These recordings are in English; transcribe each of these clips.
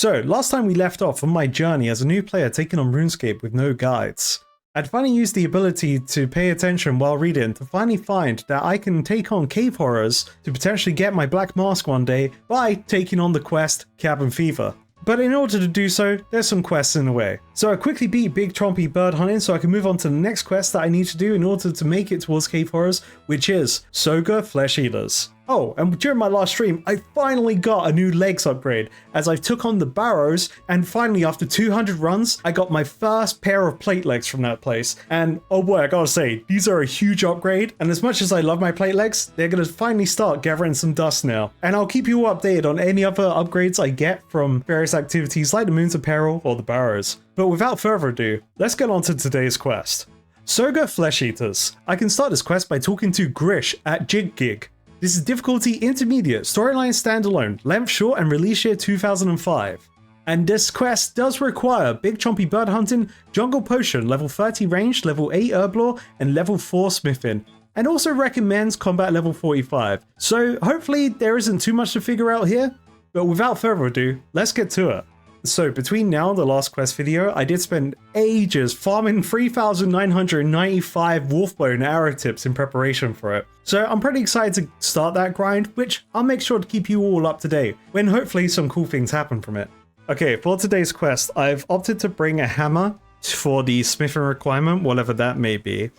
So, last time we left off on my journey as a new player taking on RuneScape with no guides. I'd finally used the ability to pay attention while reading to finally find that I can take on cave horrors to potentially get my black mask one day by taking on the quest Cabin Fever. But in order to do so, there's some quests in the way. So I quickly beat Big Chompy bird hunting so I can move on to the next quest that I need to do in order to make it towards cave horrors, which is Soga Flesh Eaters. Oh, and during my last stream, I finally got a new legs upgrade as I took on the barrows, and finally after 200 runs, I got my first pair of plate legs from that place. And oh boy, I gotta say, these are a huge upgrade, and as much as I love my plate legs, they're gonna finally start gathering some dust now. And I'll keep you all updated on any other upgrades I get from various activities like the Moon's Apparel or the barrows. But without further ado, let's get on to today's quest. Soga Flesh Eaters. I can start this quest by talking to Grish at Jig Gig. This is difficulty intermediate, storyline standalone, length short, and release year 2005. And this quest does require Big Chompy bird hunting, jungle potion, level 30 range, level 8 herb lore, and level 4 smithing. And also recommends combat level 45. So hopefully there isn't too much to figure out here. But without further ado, let's get to it. So between now and the last quest video, I did spend ages farming 3,995 wolfbone arrow tips in preparation for it. So I'm pretty excited to start that grind, which I'll make sure to keep you all up to date when hopefully some cool things happen from it. Okay, for today's quest, I've opted to bring a hammer for the smithing requirement, whatever that may be.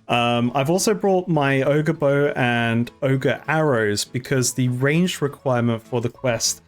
I've also brought my ogre bow and ogre arrows because the range requirement for the quest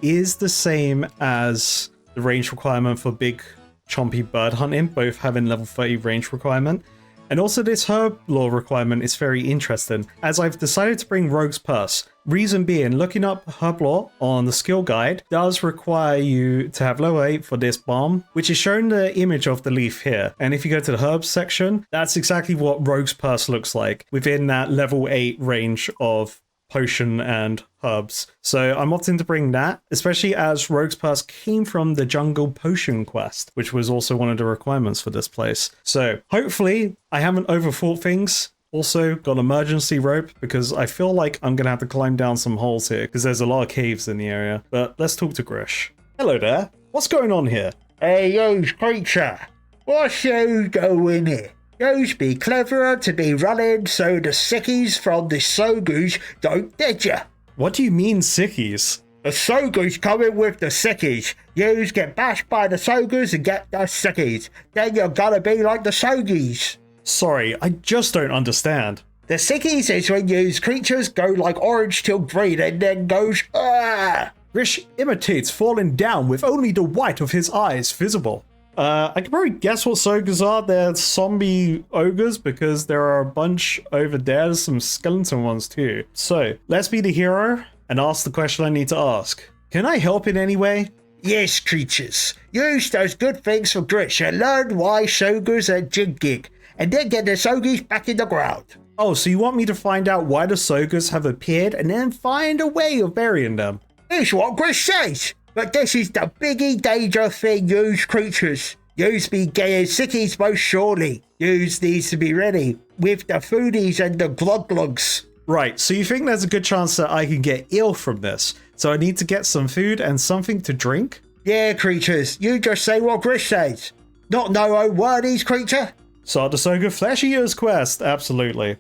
is the same as the range requirement for Big Chompy bird hunting, both having level 30 range requirement. And also this herb lore requirement is very interesting, as I've decided to bring Rogue's Purse. Reason being, looking up herb lore on the skill guide does require you to have level 8 for this balm, which is shown the image of the leaf here. And if you go to the herbs section, that's exactly what Rogue's Purse looks like within that level 8 range of potion and herbs. So I'm opting to bring that, especially as Rogue's Purse came from the Jungle Potion quest, which was also one of the requirements for this place. So hopefully I haven't overthought things. Also got emergency rope because I feel like I'm gonna have to climb down some holes here because there's a lot of caves in the area. But let's talk to Grish. Hello there. What's going on here? Hey, you creature. What's you doing here? You'd be cleverer to be running so the sickies from the Sogus don't get ya. What do you mean sickies? The Sogus coming with the sickies. Yous get bashed by the Sogus and get the sickies. Then you're gonna be like the Sogies. Sorry, I just don't understand. The sickies is when yous creatures go like orange till green and then goes ah. Grish imitates falling down with only the white of his eyes visible. I can probably guess what Sogas are. They're zombie ogres because there are a bunch over there. There's some skeleton ones too. So let's be the hero and ask the question I need to ask. Can I help in any way? Yes, creatures. Use those good things for Grish and learn why Sogas are Jig Gig, and then get the Sogies back in the ground. Oh, so you want me to find out why the Sogas have appeared and then find a way of burying them? Here's what Grish says. But this is the biggie danger thing, yous creatures. Yous be getting sickies most surely. Yous needs to be ready with the foodies and the glug-glugs. Right, so you think there's a good chance that I can get ill from this? So I need to get some food and something to drink? Yeah, creatures, you just say what Grish says. Not no own wordies, creature. Start the Soga Flesh Eaters quest, absolutely.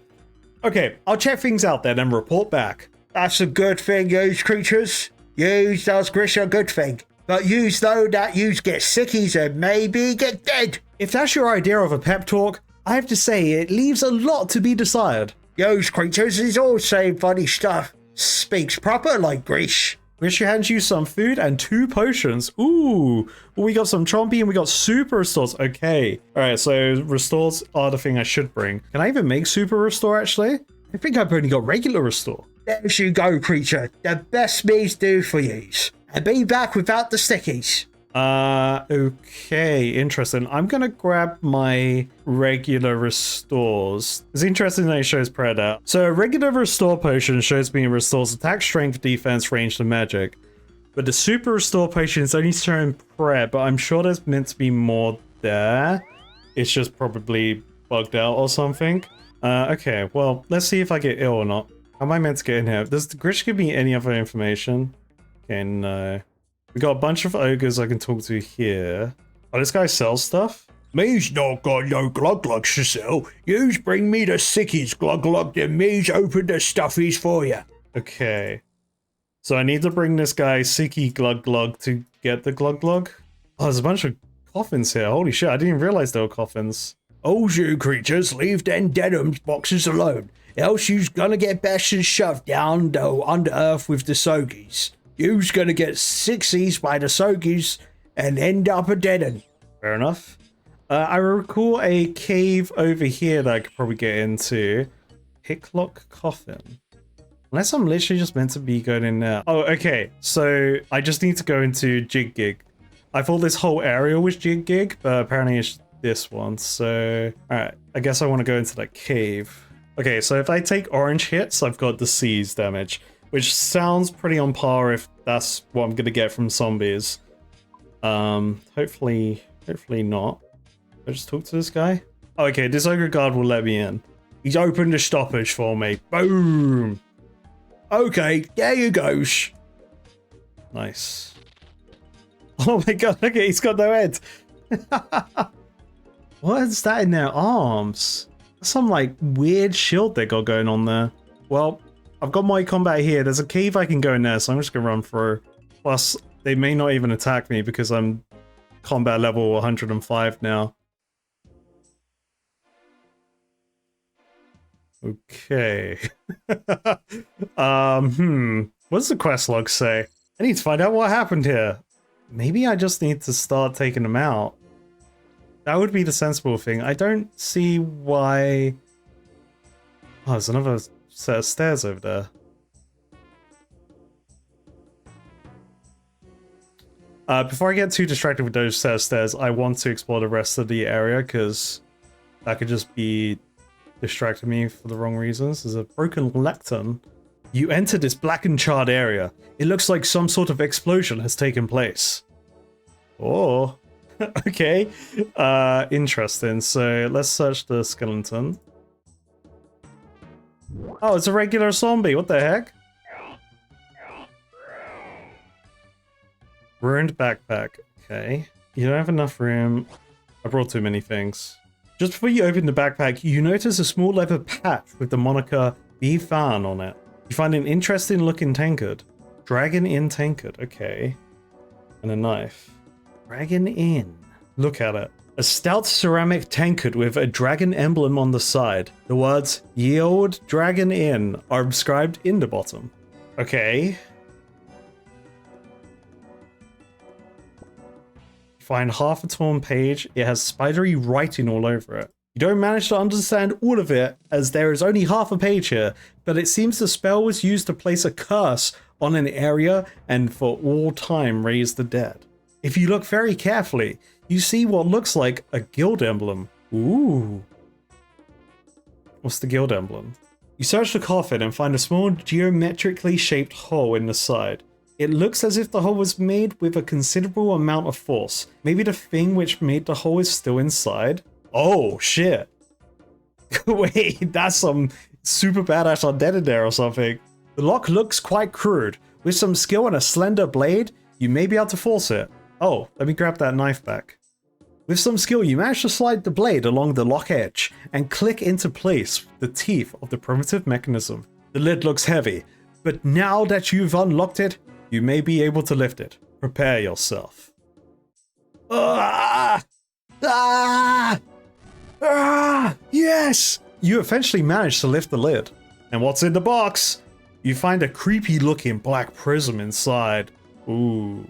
Okay, I'll check things out then and report back. That's a good thing, yous creatures. Yous does Grish a good thing. But yous know that yous get sickies and maybe get dead. If that's your idea of a pep talk, I have to say it leaves a lot to be desired. Yous creatures is all saying funny stuff. Speaks proper like Grish. Grish hands you some food and 2 potions. Ooh, we got some Chompy and we got super restores. Okay. Alright, so restores are the thing I should bring. Can I even make super restore actually? I think I've only got regular restore. There you go, creature. The best me's do for yous. And be back without the stickies. Okay, interesting. I'm gonna grab my regular restores. It's interesting that it shows prayer there. So a regular restore potion shows me it restores attack, strength, defense, range, and magic. But the super restore potion is only showing prayer, but I'm sure there's meant to be more there. It's just probably bugged out or something. Okay, well, let's see if I get ill or not. How am I meant to get in here? Does the Grish give me any other information? Okay, no. We got a bunch of ogres I can talk to here. Oh, this guy sells stuff? Me's not got no glug-glugs to sell. Yous bring me the sickies glug-glug, then me's open the stuffies for you. Okay. So I need to bring this guy Sicky Glug Glug to get the Glug Glug? Oh, there's a bunch of coffins here. Holy shit, I didn't even realize there were coffins. All you creatures, leave them denim boxes alone, else you's gonna get bashed and shoved down though under earth with the sogies. You's gonna get sixies by the sogies and end up a deaden. Fair enough. I recall a cave over here that I could probably get into. Picklock Coffin. Unless I'm literally just meant to be going in there. Oh, okay. So I just need to go into Jig Gig. I thought this whole area was Jig Gig, but apparently it's this one. So, alright. I guess I want to go into that cave. Okay, so if I take orange hits, I've got disease damage, which sounds pretty on par if that's what I'm going to get from zombies. Hopefully not. I just talk to this guy? Oh, okay, this ogre guard will let me in. He's opened the stoppage for me. Boom! Okay, there you go. Nice. Oh my god, look at he's got no head. What is that in their arms? Some like weird shield they got going on there. Well, I've got my combat here. There's a cave I can go in there, so I'm just gonna run through. Plus, they may not even attack me because I'm combat level 105 now. Okay. What does the quest log say? I need to find out what happened here. Maybe I just need to start taking them out. That would be the sensible thing. I don't see why... Oh, there's another set of stairs over there. Before I get too distracted with those set of stairs, I want to explore the rest of the area, because that could just be distracting me for the wrong reasons. There's a broken lectern. You enter this black and charred area. It looks like some sort of explosion has taken place. Oh, okay. Interesting. So let's search the skeleton. Oh, it's a regular zombie. What the heck? Ruined backpack. Okay. You don't have enough room. I brought too many things. Just before you open the backpack, you notice a small leather patch with the moniker Be Fan on it. You find an interesting looking tankard. Dragon Inn tankard. Okay. And a knife. Dragon Inn. Look at it. A stout ceramic tankard with a dragon emblem on the side. The words Ye Old Dragon Inn are inscribed in the bottom. Okay. Find half a torn page. It has spidery writing all over it. You don't manage to understand all of it, as there is only half a page here, but it seems the spell was used to place a curse on an area and for all time raise the dead. If you look very carefully, you see what looks like a guild emblem. Ooh. What's the guild emblem? You search the coffin and find a small geometrically shaped hole in the side. It looks as if the hole was made with a considerable amount of force. Maybe the thing which made the hole is still inside? Oh, shit. Wait, that's some super badass undead in there or something. The lock looks quite crude. With some skill and a slender blade, you may be able to force it. Oh, let me grab that knife back. With some skill, you manage to slide the blade along the lock edge and click into place the teeth of the primitive mechanism. The lid looks heavy, but now that you've unlocked it, you may be able to lift it. Prepare yourself. Ah! Ah! Ah! Yes! You eventually manage to lift the lid. And what's in the box? You find a creepy looking black prism inside. Ooh.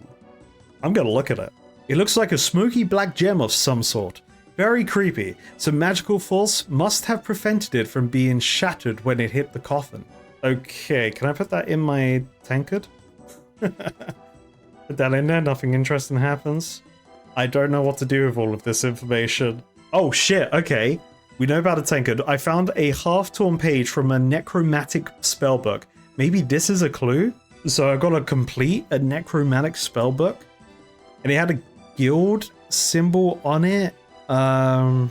I'm gonna look at it. It looks like a smoky black gem of some sort. Very creepy. Some magical force must have prevented it from being shattered when it hit the coffin. Okay, can I put that in my tankard? Put that in there, nothing interesting happens. I don't know what to do with all of this information. Oh shit, okay. We know about a tankard. I found a half-torn page from a necromantic spellbook. Maybe this is a clue? So I got to complete a necromantic spellbook. And it had a guild symbol on it. The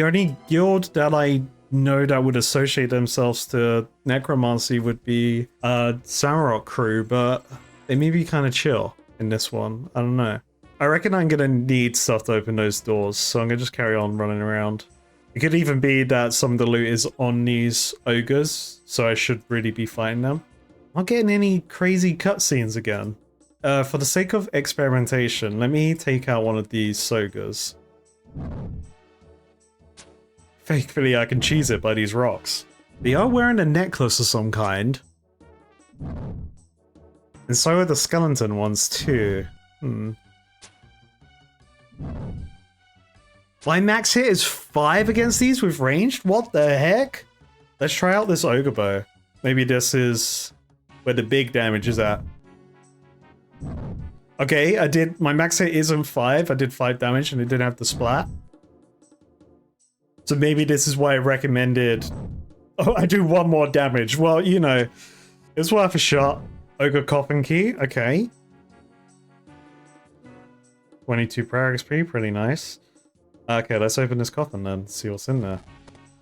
only guild that I know that would associate themselves to necromancy would be Samurok crew, but They may be kind of chill in this one. I don't know. I reckon I'm gonna need stuff to open those doors, so I'm gonna just carry on running around. It could even be that some of the loot is on these ogres, so I should really be fighting them. I'm not getting any crazy cutscenes again. For the sake of experimentation, let me take out one of these ogres. Thankfully, I can cheese it by these rocks. They are wearing a necklace of some kind. And so are the skeleton ones too. My max hit is 5 against these with ranged? What the heck? Let's try out this ogre bow. Maybe this is where the big damage is at. Okay, my max hit isn't 5. I did 5 damage and it didn't have the splat. So maybe this is why I recommended... Oh, I do 1 more damage. Well, you know, it's worth a shot. Ogre coffin key, okay. 22 prayer XP, pretty nice. Okay, let's open this coffin then, see what's in there.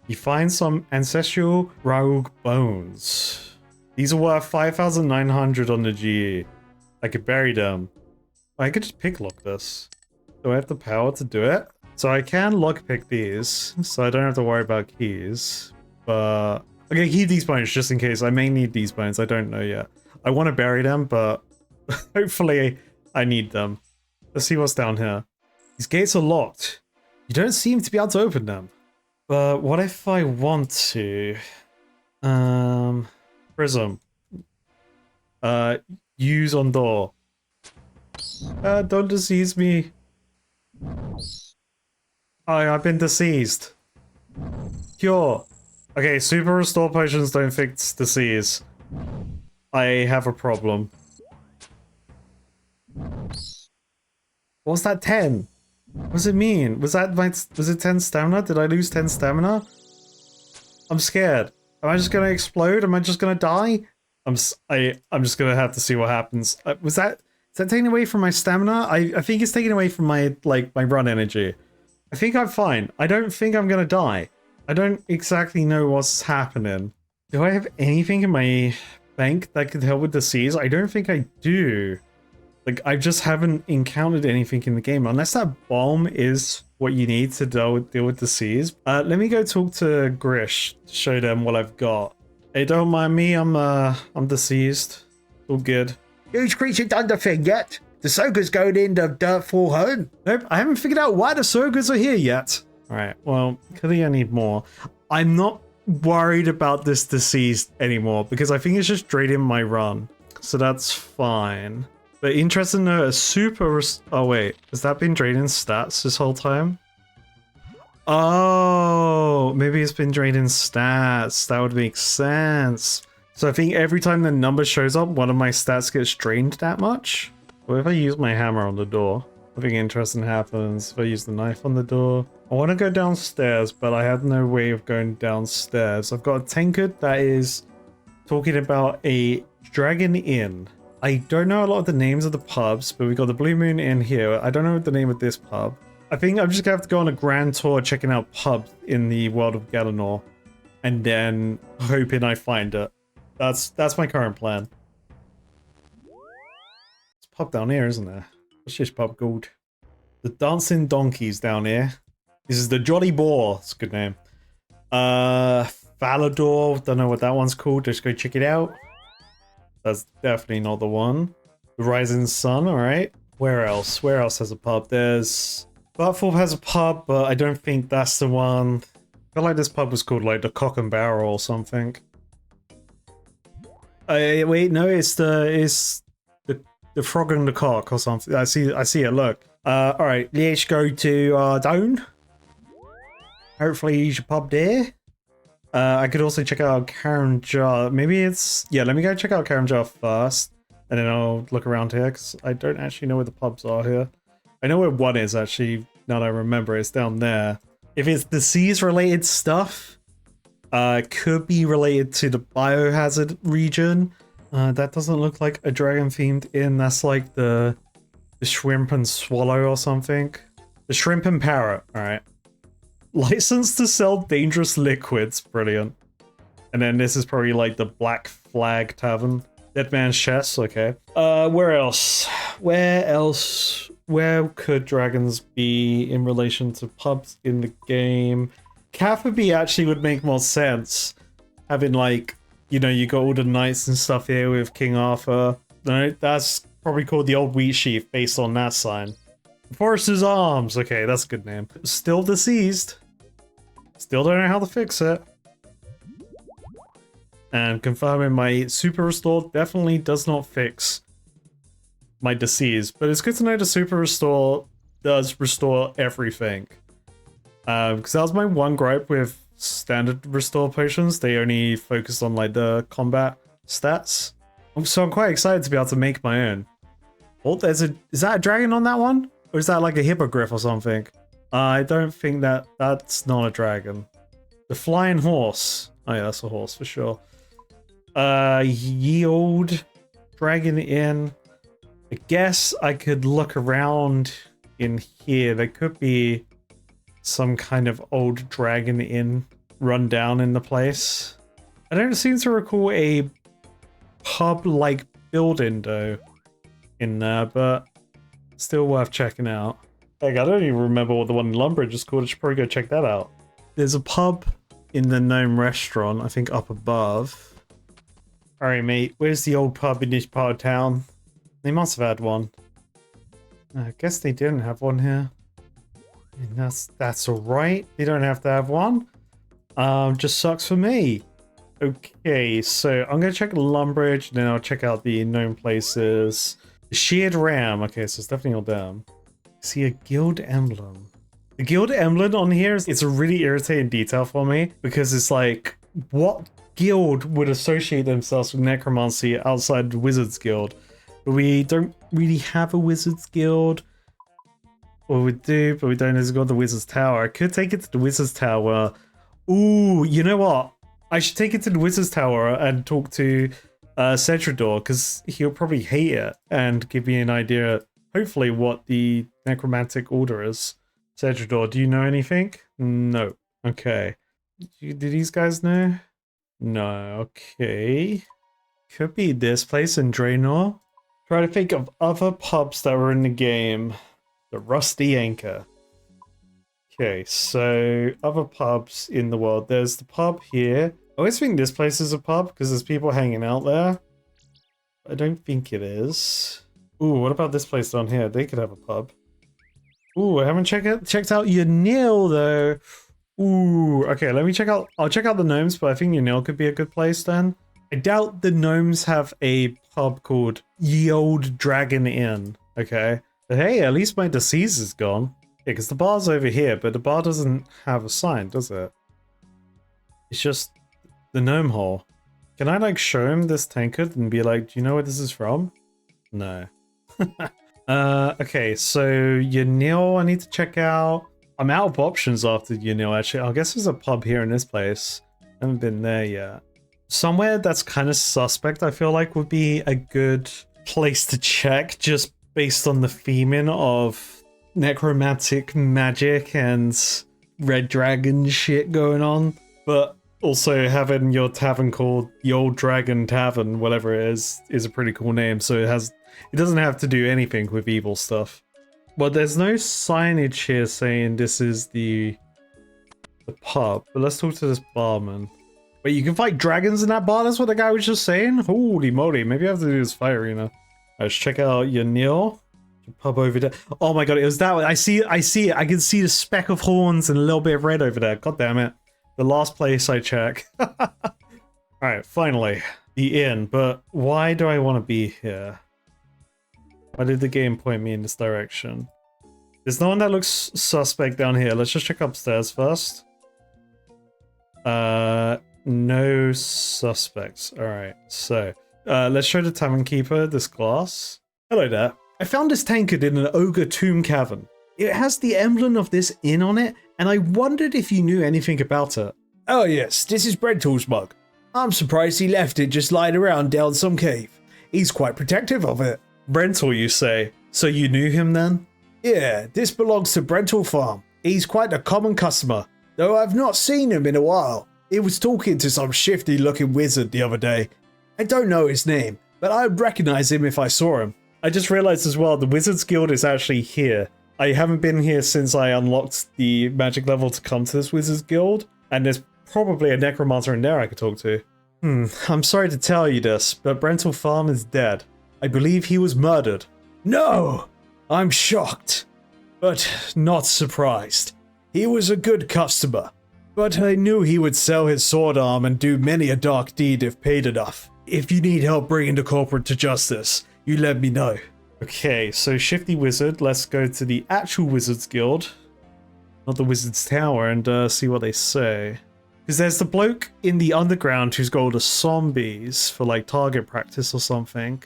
You find some ancestral rogue bones. These are worth 5,900 on the GE. I could bury them. I could just picklock this. Do I have the power to do it? So I can lockpick these, so I don't have to worry about keys. But I'm gonna keep these bones just in case. I may need these bones, I don't know yet. I want to bury them, but hopefully I need them. Let's see what's down here. These gates are locked. You don't seem to be able to open them. But what if I want to? Prism. Use on door. Don't disease me. I've been diseased. Cure. Okay, super restore potions don't fix disease. I have a problem. What was that 10? What does it mean? Was it 10 stamina? Did I lose 10 stamina? I'm scared. Am I just gonna explode? Am I just gonna die? I'm just gonna have to see what happens. Is that taking away from my stamina? I think it's taking away from my run energy. I think I'm fine. I don't think I'm gonna die. I don't exactly know what's happening. Do I have anything in my bank that could help with disease? I don't think I do. Like, I just haven't encountered anything in the game, unless that bomb is what you need to deal with disease. Let me go talk to Grish to show them what I've got. Hey, don't mind me, I'm diseased. All good. Huge creature done the thing yet? The Soga's going in the dirt for home. Nope, I haven't figured out why the Sogas are here yet. Alright, well, clearly I need more. I'm not worried about this disease anymore, because I think it's just draining my run. So that's fine. But interesting to know, a super... Oh wait, has that been draining stats this whole time? Oh, maybe it's been draining stats. That would make sense. So I think every time the number shows up, one of my stats gets drained that much. What if I use my hammer on the door? Nothing interesting happens if I use the knife on the door. I want to go downstairs, but I have no way of going downstairs. I've got a tankard that is talking about a Dragon Inn. I don't know a lot of the names of the pubs, but we've got the Blue Moon Inn here. I don't know the name of this pub. I think I'm just gonna have to go on a grand tour checking out pubs in the world of Galanor, and then hoping I find it. That's my current plan. It's a pub down here, isn't there? What's this pub called? The Dancing Donkeys down here. This is the Jolly Boar. It's a good name. Falador. Don't know what that one's called. Just go check it out. That's definitely not the one. The Rising Sun, alright. Where else? Where else has a pub? There's... Barthorpe has a pub, but I don't think that's the one. I feel like this pub was called like the Cock and Barrel or something. Wait, no, it's the Frog and the Cock or something. I see it, look. Alright, let's go to Down. Hopefully use your pub there. I could also check out Karamjar. Maybe it's... Yeah, let me go check out Karamjar first. And then I'll look around here, because I don't actually know where the pubs are here. I know where one is, actually. Now that I remember, it's down there. If it's disease-related stuff, could be related to the Biohazard region. That doesn't look like a dragon-themed inn. That's like the Shrimp and Swallow or something. The Shrimp and Parrot, alright. Licensed to sell dangerous liquids. Brilliant. And then this is probably like the Black Flag Tavern. Dead man's chest, okay. Where else? Where could dragons be in relation to pubs in the game? Cafferby actually would make more sense. Having like, you know, you got all the knights and stuff here with King Arthur. No, that's probably called the Old Wheat Sheaf based on that sign. Forester's Arms, okay, that's a good name. Still deceased. Still don't know how to fix it. And confirming my super restore definitely does not fix my disease, but it's good to know the super restore does restore everything. Because that was my one gripe with standard restore potions. They only focus on like the combat stats. So I'm quite excited to be able to make my own. Oh, is that a dragon on that one? Or is that like a hippogriff or something? I don't think that's not a dragon. The flying horse. Oh yeah, that's a horse for sure. Ye old dragon inn. I guess I could look around in here. There could be some kind of old dragon inn run down in the place. I don't seem to recall a pub-like building though in there, but still worth checking out. Like, I don't even remember what the one in Lumbridge is called. I should probably go check that out. There's a pub in the Gnome restaurant, I think up above. Alright mate, where's the old pub in this part of town? They must have had one. I guess they didn't have one here. And that's alright. They don't have to have one. Just sucks for me. Okay, so I'm gonna check Lumbridge, then I'll check out the known places. Sheared Ram. Okay, so it's definitely all down. See a guild emblem. The guild emblem on here it's a really irritating detail for me because it's like, what guild would associate themselves with necromancy outside the Wizards Guild? But we don't really have a Wizards Guild. Or we do, but we don't necessarily go to the Wizards Tower. I could take it to the Wizards Tower. Ooh, you know what? I should take it to the Wizards Tower and talk to Cedrador, because he'll probably hate it and give me an idea, hopefully, what the necromantic order is. Cedrador, do you know anything? No. Okay. Do these guys know? No. Okay. Could be this place in Draenor. Try to think of other pubs that were in the game. The Rusty Anchor. Okay, so other pubs in the world. There's the pub here. I always think this place is a pub because there's people hanging out there. I don't think it is. Ooh, what about this place down here? They could have a pub. Ooh, I haven't checked out Yanil though. Ooh, okay, let me check out. I'll check out the gnomes, but I think Yanil could be a good place then. I doubt the gnomes have a pub called Ye Old Dragon Inn. Okay, but hey, at least my disease is gone. Yeah, because the bar's over here, but the bar doesn't have a sign, does it? It's just the gnome hole. Can I like show him this tankard and be like, do you know where this is from? No. Okay, so Yanil I need to check out. I'm out of options after Yanil actually. I guess there's a pub here in this place. I haven't been there yet. Somewhere that's kind of suspect I feel like would be a good place to check just based on the theming of necromantic magic and red dragon shit going on, but also having your tavern called the Old Dragon Tavern, whatever it is a pretty cool name. So it doesn't have to do anything with evil stuff. But there's no signage here saying this is the pub. But let's talk to this barman. Wait, you can fight dragons in that bar? That's what the guy was just saying? Holy moly, maybe I have to do this fire arena. Let's check out Yanil. Pub over there. Oh my god, it was that one. I see it. I can see the speck of horns and a little bit of red over there. God damn it. The last place I check. Alright, finally. The inn. But why do I want to be here? Why did the game point me in this direction? There's no one that looks suspect down here. Let's just check upstairs first. No suspects. Alright, so let's show the tavern keeper this glass. Hello there. I found this tankard in an ogre tomb cavern. It has the emblem of this inn on it, and I wondered if you knew anything about it. Oh yes, this is Brental's mug. I'm surprised he left it just lying around down some cave. He's quite protective of it. Brental, you say? So you knew him then? Yeah, this belongs to Brental Farm. He's quite a common customer, though I've not seen him in a while. He was talking to some shifty looking wizard the other day. I don't know his name, but I'd recognize him if I saw him. I just realized as well, the Wizards Guild is actually here. I haven't been here since I unlocked the magic level to come to this Wizards Guild, and there's probably a necromancer in there I could talk to. I'm sorry to tell you this, but Brental Farm is dead. I believe he was murdered. No! I'm shocked, but not surprised. He was a good customer, but I knew he would sell his sword arm and do many a dark deed if paid enough. If you need help bringing the corporate to justice, you let me know. Okay, so Shifty Wizard, let's go to the actual Wizards Guild, not the Wizards Tower, and see what they say. Because there's the bloke in the underground who's got all the zombies for like target practice or something.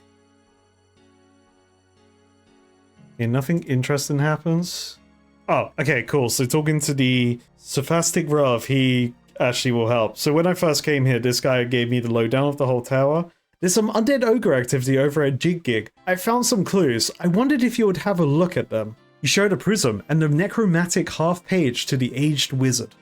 Okay, nothing interesting happens. Oh, okay, cool. So talking to the Sophastic Rav, he actually will help. So when I first came here, this guy gave me the lowdown of the whole tower. There's some undead ogre activity over at Jig Gig. I found some clues. I wondered if you would have a look at them. You showed a prism and a necromantic half page to the aged wizard.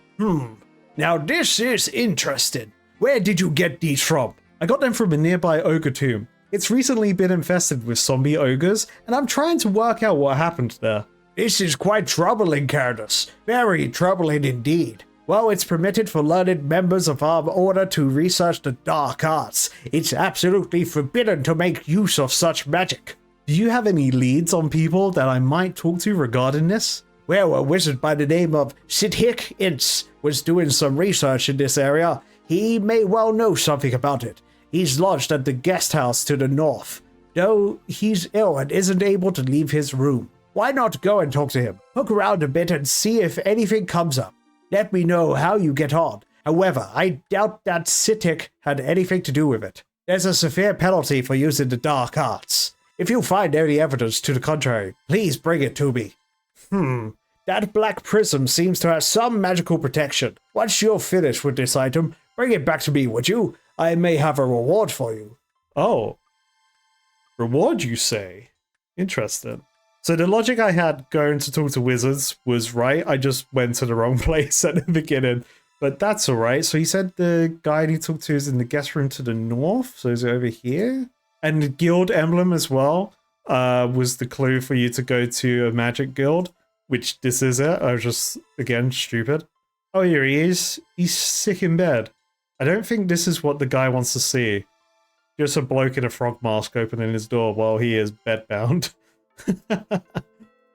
Now this is interesting. Where did you get these from? I got them from a nearby ogre tomb. It's recently been infested with zombie ogres, and I'm trying to work out what happened there. This is quite troubling, Cardus. Very troubling indeed. Well, it's permitted for learned members of our order to research the dark arts. It's absolutely forbidden to make use of such magic. Do you have any leads on people that I might talk to regarding this? Well, a wizard by the name of Sidhik Ince was doing some research in this area. He may well know something about it. He's lodged at the guest house to the north, though he's ill and isn't able to leave his room. Why not go and talk to him? Look around a bit and see if anything comes up. Let me know how you get on. However, I doubt that Sidhik had anything to do with it. There's a severe penalty for using the dark arts. If you find any evidence to the contrary, please bring it to me. That black prism seems to have some magical protection. Once you're finished with this item, bring it back to me, would you? I may have a reward for you. Oh. Reward, you say? Interesting. So the logic I had going to talk to wizards was right. I just went to the wrong place at the beginning. But that's alright. So he said the guy he talked to is in the guest room to the north. So is it over here? And the guild emblem as well was the clue for you to go to a magic guild. Which this is it. I was just, again, stupid. Oh, here he is. He's sick in bed. I don't think this is what the guy wants to see. Just a bloke in a frog mask opening his door while he is bedbound.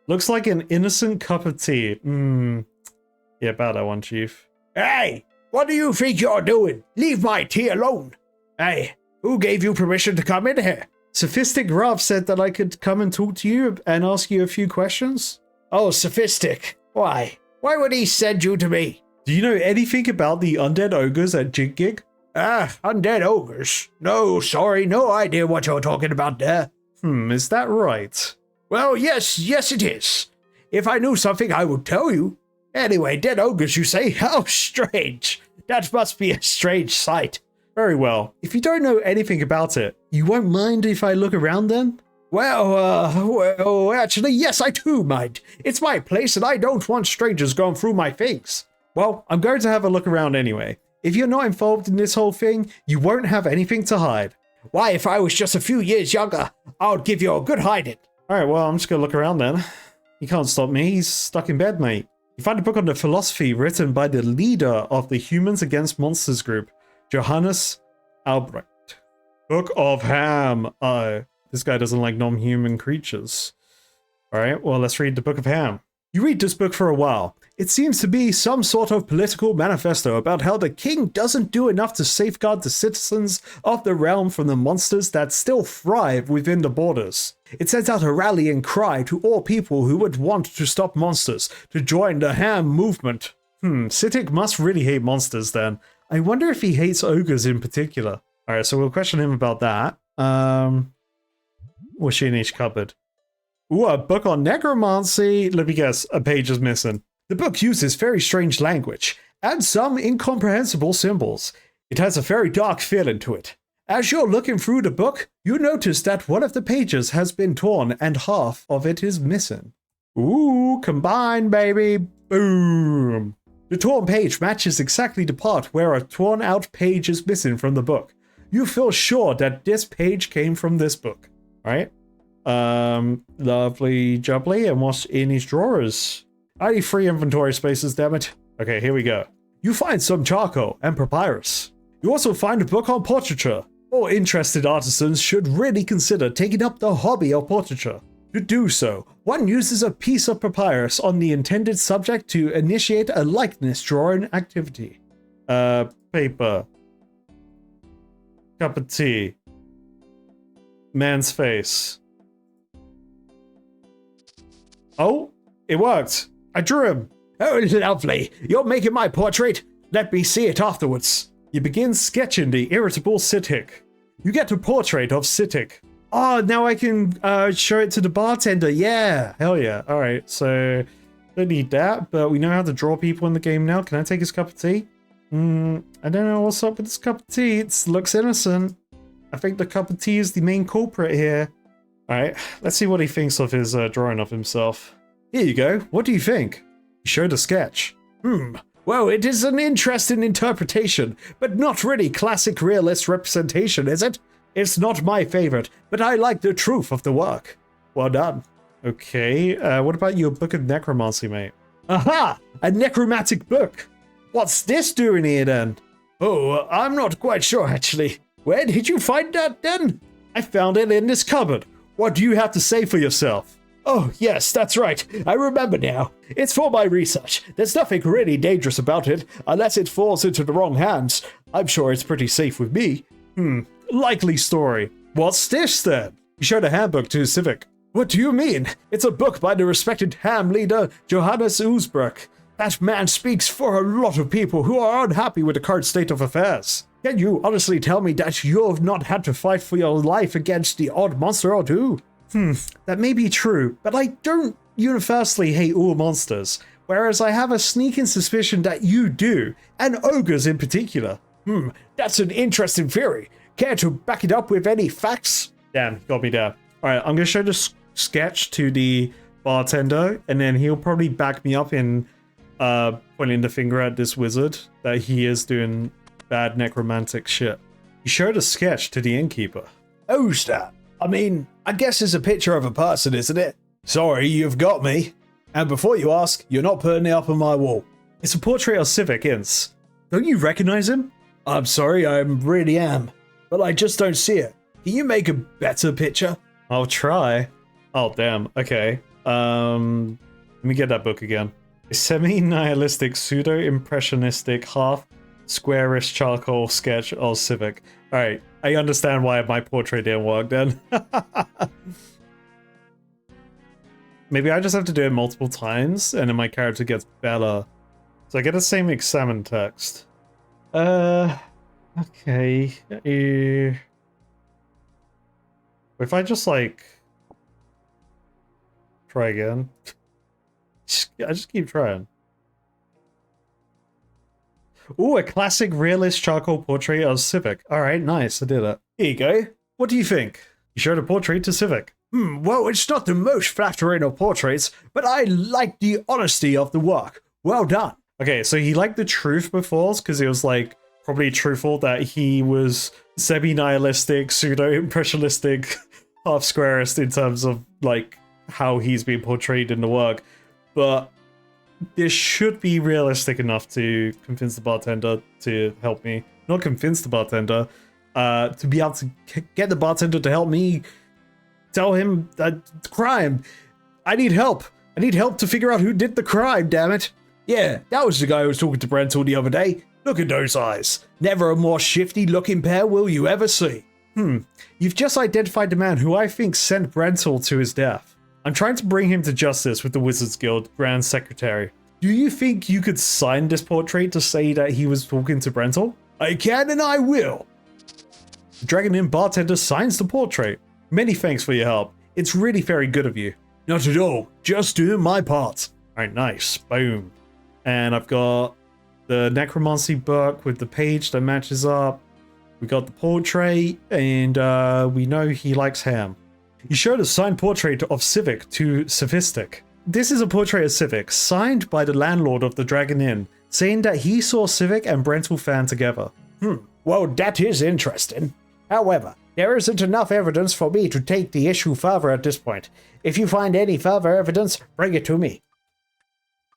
Looks like an innocent cup of tea. Yeah, about that one, Chief. Hey, what do you think you're doing? Leave my tea alone. Hey, who gave you permission to come in here? Sophistic Rav said that I could come and talk to you and ask you a few questions. Oh, Sophistic. Why? Why would he send you to me? Do you know anything about the undead ogres at Jig Gig? Undead ogres? No, sorry, no idea what you're talking about there. Is that right? Well, yes, it is. If I knew something, I would tell you. Anyway, dead ogres, you say? How strange. That must be a strange sight. Very well. If you don't know anything about it, you won't mind if I look around then? Well, actually, yes, I do mind. It's my place and I don't want strangers going through my things. Well, I'm going to have a look around anyway. If you're not involved in this whole thing, you won't have anything to hide. Why, if I was just a few years younger, I'd give you a good hiding. Alright, well, I'm just going to look around then. You can't stop me. He's stuck in bed, mate. You find a book on the philosophy written by the leader of the Humans Against Monsters group, Johannes Albrecht. Book of Ham. This guy doesn't like non-human creatures. Alright, well, let's read the Book of Ham. You read this book for a while. It seems to be some sort of political manifesto about how the king doesn't do enough to safeguard the citizens of the realm from the monsters that still thrive within the borders. It sends out a rallying cry to all people who would want to stop monsters to join the Ham movement. Sidhik must really hate monsters then. I wonder if he hates ogres in particular. Alright, so we'll question him about that. What's she in each cupboard? Ooh, a book on necromancy. Let me guess, a page is missing. The book uses very strange language and some incomprehensible symbols. It has a very dark feeling to it. As you're looking through the book, you notice that one of the pages has been torn and half of it is missing. Ooh, combine, baby. Boom. The torn page matches exactly the part where a torn out page is missing from the book. you feel sure that this page came from this book. Alright? Lovely jubbly. And what's in his drawers? I need 3 inventory spaces, damn it. Okay, here we go. You find some charcoal and papyrus. You also find a book on portraiture. All interested artisans should really consider taking up the hobby of portraiture. To do so, one uses a piece of papyrus on the intended subject to initiate a likeness drawing activity. Paper. Cup of tea. Man's face. Oh, it worked. I drew him. Oh, lovely. You're making my portrait. Let me see it afterwards. You begin sketching the irritable Sithik. You get a portrait of Sithik. Oh, now I can show it to the bartender. Yeah, hell yeah. All right, so don't need that, but we know how to draw people in the game now. Can I take his cup of tea? I don't know what's up with this cup of tea. It looks innocent. I think the cup of tea is the main culprit here. All right, let's see what he thinks of his drawing of himself. Here you go. What do you think? He showed a sketch. Well, it is an interesting interpretation, but not really classic realist representation, is it? It's not my favorite, but I like the truth of the work. Well done. Okay, what about your book of necromancy, mate? Aha! A necromantic book. What's this doing here, then? Oh, I'm not quite sure, actually. Where did you find that, then? I found it in this cupboard. What do you have to say for yourself? Oh, yes, that's right. I remember now. It's for my research. There's nothing really dangerous about it, unless it falls into the wrong hands. I'm sure it's pretty safe with me. Likely story. What's this, then? You showed a handbook to Civic. What do you mean? It's a book by the respected ham leader, Johannes Uzbruck. That man speaks for a lot of people who are unhappy with the current state of affairs. Can you honestly tell me that you've not had to fight for your life against the odd monster or two? That may be true, but I don't universally hate all monsters, whereas I have a sneaking suspicion that you do, and ogres in particular. That's an interesting theory. Care to back it up with any facts? Damn, got me there. Alright, I'm gonna show the sketch to the bartender, and then he'll probably back me up in pointing the finger at this wizard that he is doing bad necromantic shit. He showed a sketch to the innkeeper. Who's that? I mean, I guess it's a picture of a person, isn't it? Sorry, you've got me. And before you ask, you're not putting it up on my wall. It's a portrait of Civic Ince. Don't you recognize him? I'm sorry, I really am. But I just don't see it. Can you make a better picture? I'll try. Oh, damn. Okay. Let me get that book again. A semi-nihilistic, pseudo-impressionistic, half-squarish charcoal sketch of Civic. Alright, I understand why my portrait didn't work then. Maybe I just have to do it multiple times, and then my character gets better. So I get the same examine text. Okay. If I just, like... try again. I just keep trying. Ooh, a classic realist charcoal portrait of Civic. Alright, nice, I did it. Here you go. What do you think? You showed a portrait to Civic. Well, it's not the most flattering of portraits, but I like the honesty of the work. Well done. Okay, so he liked the truth before, because it was, like, probably truthful that he was semi-nihilistic, pseudo-impressionistic, half-squarist in terms of, like, how he's being portrayed in the work. But this should be realistic enough to convince the bartender to help me. Not convince the bartender, to be able to get the bartender to help me tell him that crime. I need help. I need help to figure out who did the crime, damn it. Yeah, that was the guy who was talking to Brental the other day. Look at those eyes. Never a more shifty looking pair will you ever see. You've just identified the man who I think sent Brental to his death. I'm trying to bring him to justice with the Wizards Guild Grand Secretary. Do you think you could sign this portrait to say that he was talking to Brental? I can and I will. The Dragon Inn bartender signs the portrait. Many thanks for your help. It's really very good of you. Not at all. Just doing my part. Alright, nice. Boom. And I've got the necromancy book with the page that matches up. We got the portrait, and we know he likes ham. You showed a signed portrait of Civic to Sophistic. This is a portrait of Civic, signed by the landlord of the Dragon Inn, saying that he saw Civic and Brental fan together. Well, that is interesting. However, there isn't enough evidence for me to take the issue further at this point. If you find any further evidence, bring it to me.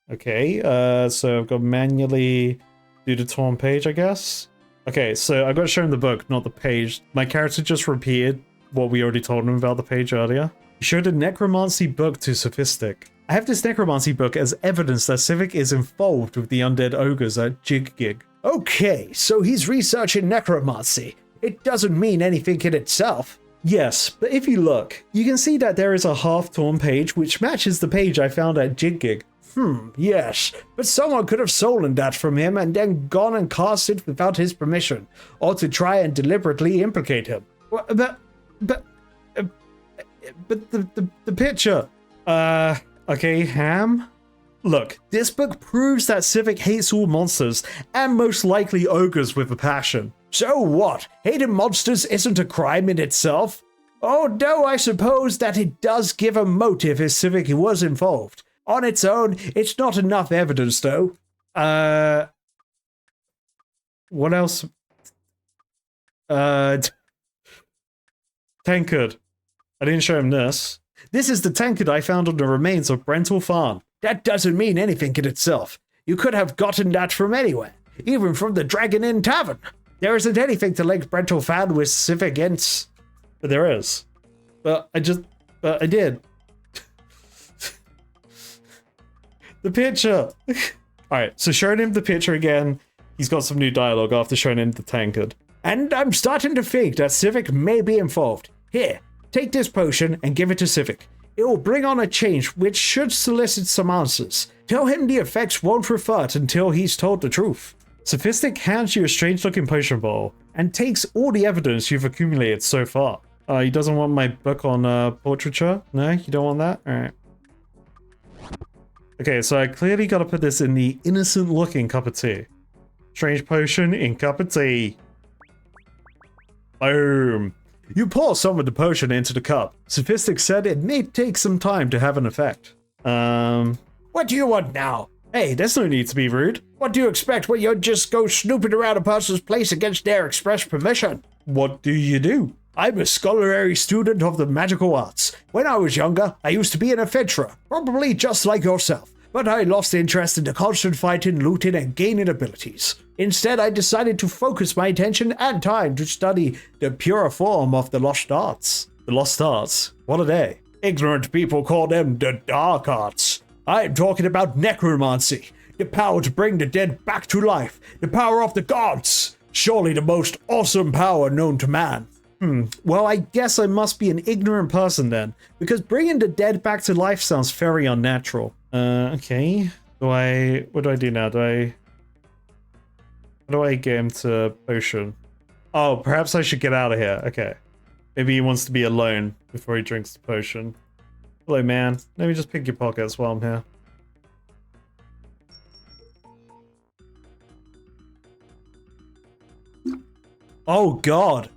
Okay, so I've got to manually do the torn page, I guess. Okay, so I got to show him the book, not the page. My character just repeated what we already told him about the page earlier. He showed a necromancy book to Sophistic. I have this necromancy book as evidence that Civic is involved with the undead ogres at Jig Gig. Okay, so he's researching necromancy. It doesn't mean anything in itself. Yes, but if you look, you can see that there is a half-torn page which matches the page I found at Jig Gig. Yes, but someone could have stolen that from him and then gone and cast it without his permission, or to try and deliberately implicate him. But the picture. Okay, Ham? Look, this book proves that Civic hates all monsters, and most likely ogres with a passion. So what? Hating monsters isn't a crime in itself? Oh no, I suppose that it does give a motive if Civic was involved. On its own, it's not enough evidence though. What else? Tankard. I didn't show him this. This is the tankard I found on the remains of Brental Farm. That doesn't mean anything in itself. You could have gotten that from anywhere, even from the Dragon Inn Tavern. There isn't anything to link Brental Farm with Civic Ints. But there is. But I did. The picture. Alright, so showing him the picture again. He's got some new dialogue after showing him the tankard. And I'm starting to think that Civic may be involved. Here, take this potion and give it to Civic. It will bring on a change which should solicit some answers. Tell him the effects won't revert until he's told the truth. Sophistic hands you a strange-looking potion bottle and takes all the evidence you've accumulated so far. He doesn't want my book on portraiture? No, you don't want that? Alright. Okay, so I clearly gotta put this in the innocent-looking cup of tea. Strange potion in cup of tea. Boom. You pour some of the potion into the cup. Sophistic said it may take some time to have an effect. What do you want now? Hey, there's no need to be rude. What do you expect when you just go snooping around a person's place against their express permission? What do you do? I'm a scholarly student of the magical arts. When I was younger, I used to be an adventurer, probably just like yourself. But I lost interest in the constant fighting, looting, and gaining abilities. Instead, I decided to focus my attention and time to study the purer form of the lost arts. The lost arts? What are they? Ignorant people call them the dark arts. I'm talking about necromancy, the power to bring the dead back to life, the power of the gods. Surely the most awesome power known to man. Well, I guess I must be an ignorant person then, because bringing the dead back to life sounds very unnatural. Okay. What do I do now? How do I get him to potion? Oh, perhaps I should get out of here. Okay. Maybe he wants to be alone before he drinks the potion. Hello, man. Let me just pick your pockets while I'm here. Oh, God.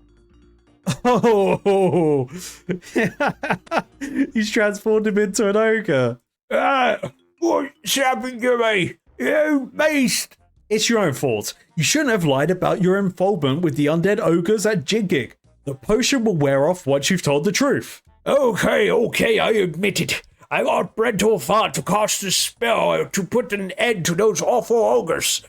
Oh, he's transformed him into an ogre. What's happened to me? You beast! It's your own fault. You shouldn't have lied about your involvement with the undead ogres at Jig Gig. The potion will wear off once you've told the truth. Okay, I admit it. I got Brental Farm to cast a spell to put an end to those awful ogres.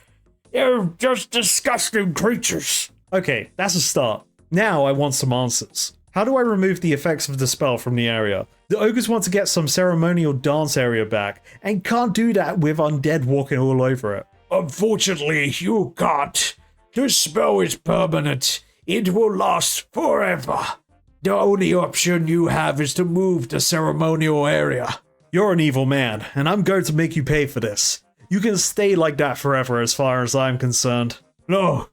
They're just disgusting creatures. Okay, that's a start. Now I want some answers. How do I remove the effects of the spell from the area? The ogres want to get some ceremonial dance area back, and can't do that with undead walking all over it. Unfortunately, you can't. The spell is permanent. It will last forever. The only option you have is to move the ceremonial area. You're an evil man, and I'm going to make you pay for this. You can stay like that forever as far as I'm concerned. No.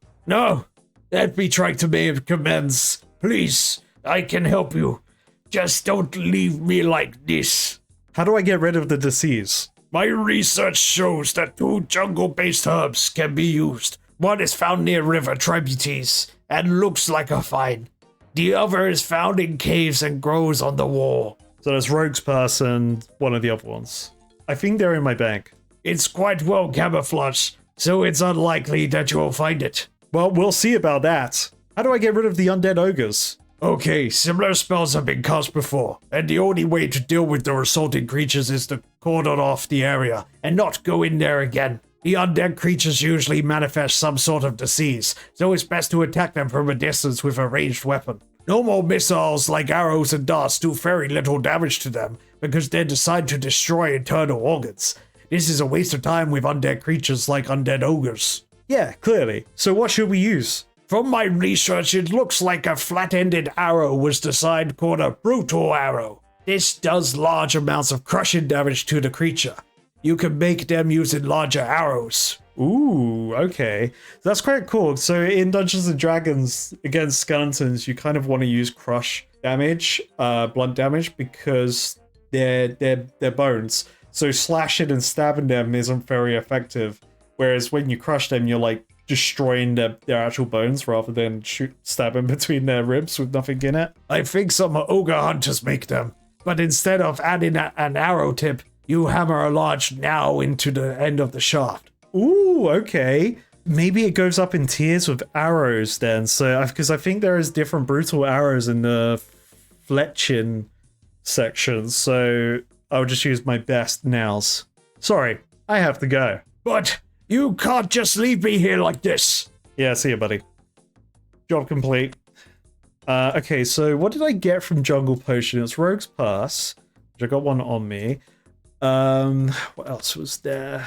Let me try to make amends. Please, I can help you. Just don't leave me like this. How do I get rid of the disease? My research shows that 2 jungle-based herbs can be used. One is found near river tributaries and looks like a vine. The other is found in caves and grows on the wall. So there's Rogue's Purse and one of the other ones. I think they're in my bank. It's quite well camouflaged, so it's unlikely that you'll find it. Well, we'll see about that. How do I get rid of the undead ogres? Okay, similar spells have been cast before, and the only way to deal with the resulting creatures is to cordon off the area and not go in there again. The undead creatures usually manifest some sort of disease, so it's best to attack them from a distance with a ranged weapon. Normal missiles like arrows and darts do very little damage to them because they're designed to destroy internal organs. This is a waste of time with undead creatures like undead ogres. Yeah, clearly. So what should we use? From my research, it looks like a flat-ended arrow was designed called a brutal arrow. This does large amounts of crushing damage to the creature. You can make them using larger arrows. Ooh, okay. That's quite cool. So in Dungeons and Dragons against skeletons, you kind of want to use crush damage, blunt damage, because they're bones. So slashing and stabbing them isn't very effective. Whereas when you crush them, you're like destroying their actual bones rather than stabbing between their ribs with nothing in it. I think some ogre hunters make them, but instead of adding an arrow tip, you hammer a large now into the end of the shaft. Ooh, okay. Maybe it goes up in tiers with arrows then. So, because I think there is different brutal arrows in the fletching section. So I'll just use my best nows. Sorry, I have to go. But you can't just leave me here like this. Yeah, see you, buddy. Job complete. Okay, so what did I get from Jungle Potion? It's Rogue's Pass, which I got one on me. What else was there?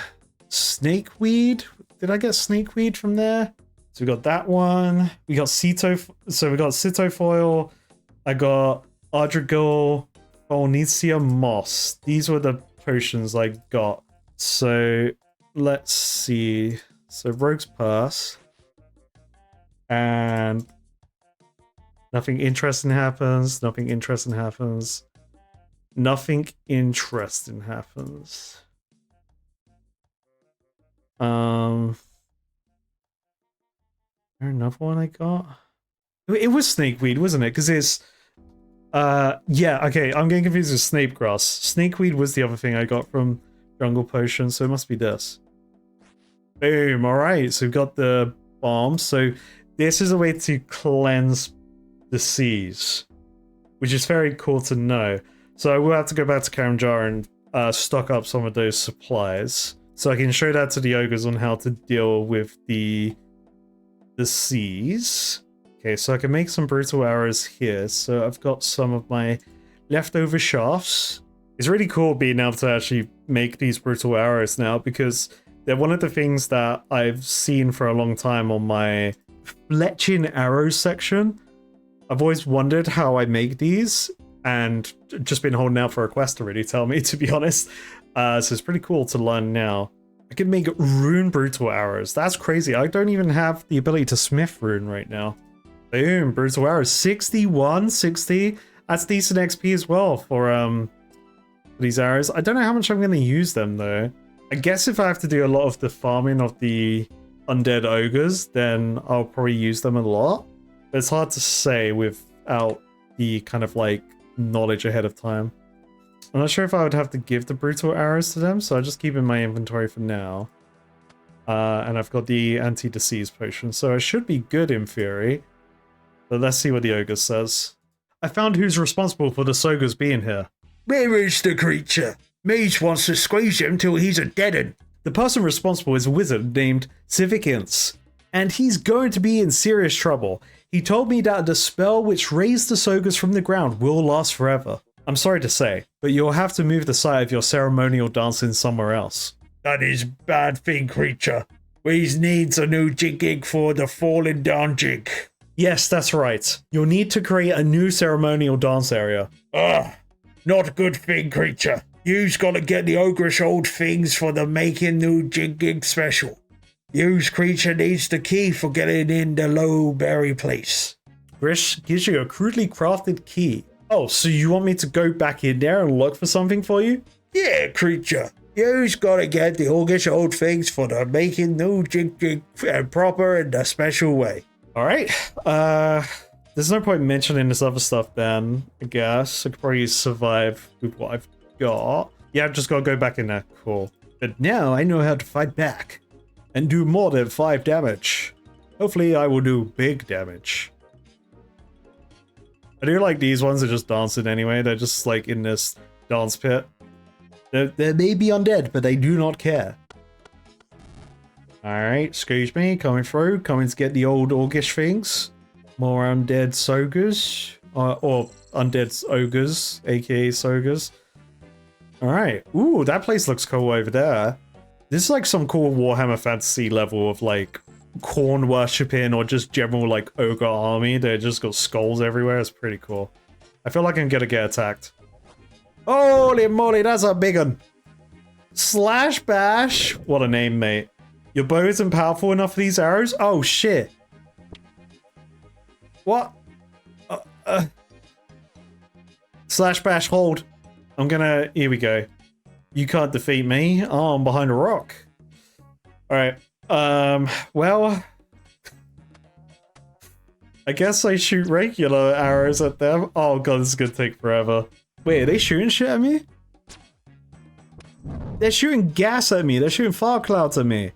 Snakeweed. Did I get snakeweed from there? So we got that one. We got Citofoil. I got Ardrigol, Olnesia Moss. These were the potions I got. So let's see. So Rogue's Pass. And nothing interesting happens. Nothing interesting happens. Nothing interesting happens. There another one I got? It was snakeweed, wasn't it? Because it's yeah, okay, I'm getting confused with snapegrass. Snakeweed was the other thing I got from Jungle Potion, so it must be this. Boom, alright, so we've got the bomb. So this is a way to cleanse the seas, which is very cool to know. So I will have to go back to Karamjar and stock up some of those supplies. So I can show that to the ogres on how to deal with the seas. Okay, so I can make some brutal arrows here. So I've got some of my leftover shafts. It's really cool being able to actually make these brutal arrows now, because they're one of the things that I've seen for a long time on my fletching arrows section. I've always wondered how I make these, and just been holding out for a quest to really tell me, to be honest. So it's pretty cool to learn now. I can make rune brutal arrows. That's crazy. I don't even have the ability to smith rune right now. Boom, brutal arrows. 61, 60. That's decent XP as well for these arrows. I don't know how much I'm going to use them though. I guess if I have to do a lot of the farming of the undead ogres, then I'll probably use them a lot. But it's hard to say without the kind of like knowledge ahead of time. I'm not sure if I would have to give the brutal arrows to them, so I'll just keep in my inventory for now. And I've got the anti-disease potion, so I should be good in theory. But let's see what the ogre says. I found who's responsible for the Sogers being here. Where is the creature? Mage wants to squeeze him till he's a dead-un. The person responsible is a wizard named Civic Ince, and he's going to be in serious trouble. He told me that the spell which raised the Sogers from the ground will last forever. I'm sorry to say, but you'll have to move the site of your ceremonial dancing somewhere else. That is bad thing, creature. We needs a new jig for the fallen down jig. Yes, that's right. You'll need to create a new ceremonial dance area. Not good thing, creature. You's gotta get the ogreish old things for the making new jig special. You's creature needs the key for getting in the low berry place. Grish gives you a crudely crafted key. Oh, so you want me to go back in there and look for something for you? Yeah, creature. You's gotta get the ogreish old things for the making new jig proper in the special way. Alright, there's no point mentioning this other stuff then, I guess. I could probably survive with what I've got. Yeah, I've just gotta go back in there. Cool. But now I know how to fight back and do more than 5 damage. Hopefully I will do big damage. I do like these ones are just dancing anyway. They're just like in this dance pit. They may be undead, but they do not care. Alright, excuse me, coming through. Coming to get the old orcish things. More undead Sogers. Or undead ogres, aka Sogers. Alright. Ooh, that place looks cool over there. This is like some cool Warhammer Fantasy level of like corn worshipping or just general like ogre army. They just got skulls everywhere. It's pretty cool. I feel like I'm gonna get attacked. Holy moly, that's a big one. Slash Bash. What a name, mate. Your bow isn't powerful enough for these arrows? Oh, shit. What? Slash Bash, hold. I'm gonna... Here we go. You can't defeat me. Oh, I'm behind a rock. Alright. Well... I guess I shoot regular arrows at them. Oh god, this is gonna take forever. Wait, are they shooting shit at me? They're shooting gas at me. They're shooting fire clouds at me.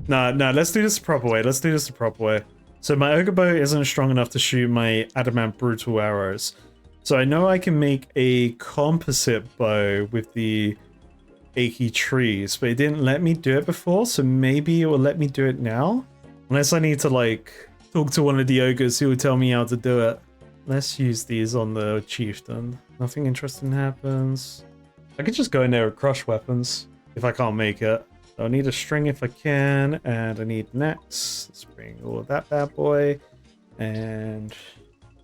Nah, let's do this the proper way. Let's do this the proper way. So my ogre bow isn't strong enough to shoot my adamant brutal arrows. So I know I can make a composite bow with the achy trees, but it didn't let me do it before, so maybe it will let me do it now? Unless I need to, like, talk to one of the ogres who will tell me how to do it. Let's use these on the chieftain. Nothing interesting happens. I could just go in there with crush weapons if I can't make it. So I need a string if I can, and I need an axe. Let's bring all of that bad boy, and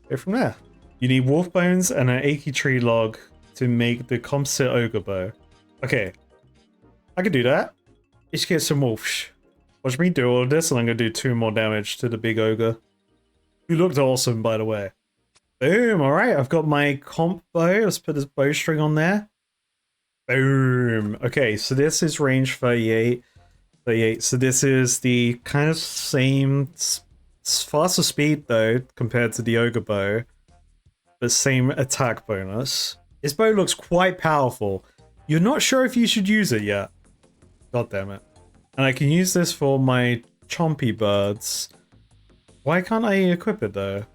go from there. You need wolf bones and an achy tree log to make the composite ogre bow. Okay, I can do that. Let's get some wolves. Watch me do all of this, and I'm gonna do 2 more damage to the big ogre. Who looked awesome, by the way. Boom, alright, I've got my comp bow. Let's put this bowstring on there. Boom. Okay, so this is range 38. 38. So this is the kind of same, faster speed though, compared to the ogre bow. But same attack bonus. This bow looks quite powerful. You're not sure if you should use it yet. God damn it. And I can use this for my chompy birds. Why can't I equip it though?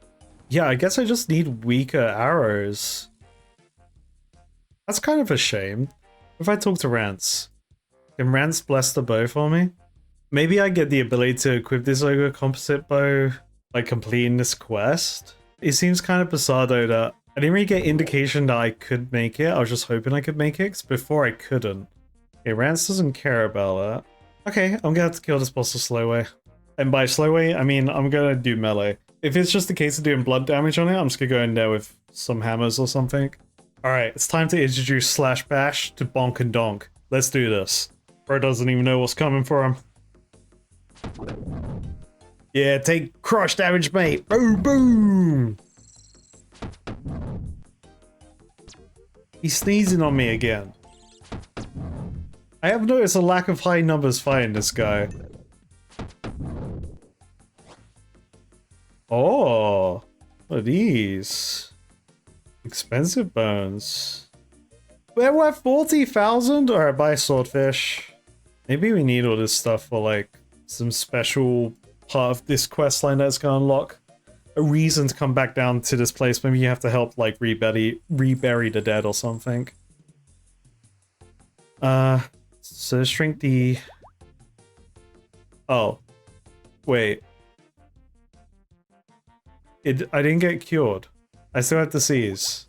Yeah, I guess I just need weaker arrows. That's kind of a shame. If I talk to Rance, can Rance bless the bow for me? Maybe I get the ability to equip this ogre composite bow by completing this quest. It seems kind of bizarre though that I didn't really get indication that I could make it. I was just hoping I could make it, because before I couldn't. Okay, Rance doesn't care about that. Okay, I'm gonna have to kill this boss the slow way. And by slow way, I mean I'm gonna do melee. If it's just a case of doing blood damage on it, I'm just gonna go in there with some hammers or something. Alright, it's time to introduce Slash Bash to Bonk and Donk. Let's do this. Bro doesn't even know what's coming for him. Yeah, take crush damage, mate. Boom, boom. He's sneezing on me again. I have noticed a lack of high numbers fighting this guy. Oh, what are these? Expensive bones. They're worth 40,000? Alright, buy swordfish. Maybe we need all this stuff for like some special part of this quest line that's gonna unlock a reason to come back down to this place. Maybe you have to help like rebury the dead or something. So let's drink the... Oh. Wait. I didn't get cured. I still have disease.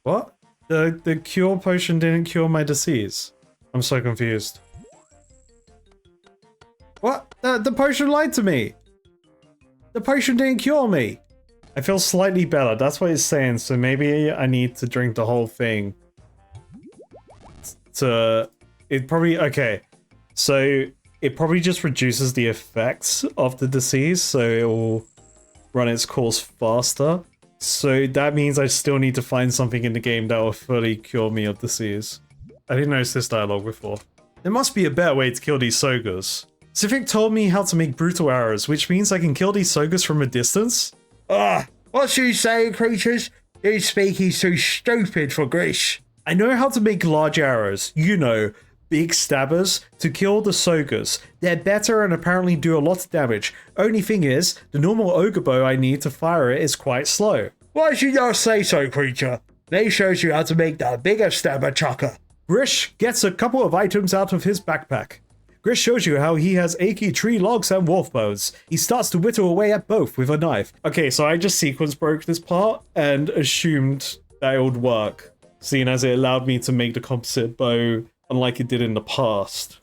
What? The cure potion didn't cure my disease. I'm so confused. What? The potion lied to me! The potion didn't cure me! I feel slightly better, that's what it's saying, so maybe I need to drink the whole thing. It probably... Okay. So, it probably just reduces the effects of the disease, so it will run its course faster. So that means I still need to find something in the game that will fully cure me of disease. I didn't notice this dialogue before. There must be a better way to kill these Sogers. Civic told me how to make brutal arrows, which means I can kill these Sogers from a distance? Ah, what you say, creatures? You speak is too stupid for Grish. I know how to make large arrows. You know, big stabbers to kill the Sogas. They're better and apparently do a lot of damage. Only thing is, the normal ogre bow I need to fire it is quite slow. Why should you say so, creature? They shows you how to make the bigger stabber chucker. Grish gets a couple of items out of his backpack. Grish shows you how he has achy tree logs and wolf bones. He starts to whittle away at both with a knife. Okay, so I just sequence broke this part and assumed that it would work, seeing as it allowed me to make the composite bow unlike it did in the past.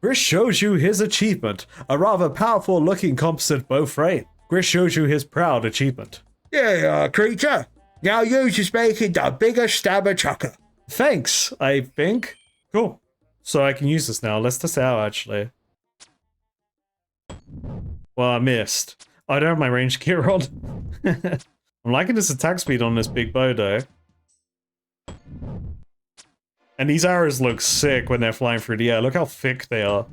Grish shows you his achievement, a rather powerful looking composite bow frame. Grish shows you his proud achievement. Yeah, creature. Now you just making the bigger stabber chucker. Thanks, I think. Cool. So I can use this now. Let's test it out, actually. Well, I missed. I don't have my range gear on. I'm liking this attack speed on this big bow, though. And these arrows look sick when they're flying through the air. Look how thick they are.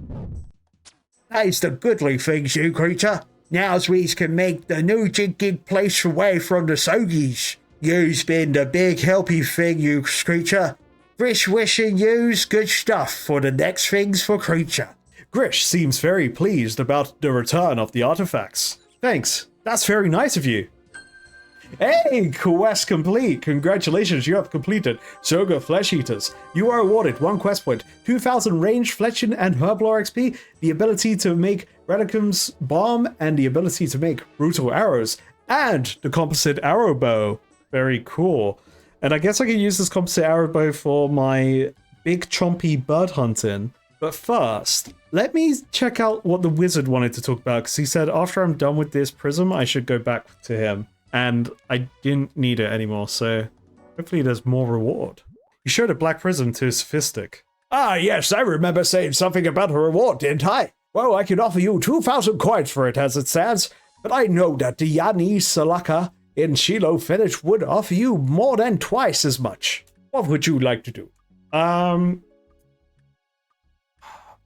That's the goodly things, you creature. Now's we can make the new jig place away from the Sogies. You's been the big helpy thing, you creature. Grish wishing you's good stuff for the next things for creature. Grish seems very pleased about the return of the artifacts. Thanks. That's very nice of you. Hey, quest complete! Congratulations, you have completed Soga Flesh Eaters. You are awarded 1 quest point, 2000 range, fletching, and herblore XP, the ability to make Relicum's Bomb, and the ability to make brutal arrows, and the composite arrow bow. Very cool. And I guess I can use this composite arrow bow for my big chompy bird hunting. But first, let me check out what the wizard wanted to talk about, because he said after I'm done with this prism, I should go back to him. And I didn't need it anymore, so hopefully there's more reward. He showed a black prism to Sophistic. Ah, yes, I remember saying something about a reward, didn't I? Well, I can offer you 2,000 coins for it as it stands, but I know that the Yani Salaka in Shiloh Village would offer you more than twice as much. What would you like to do?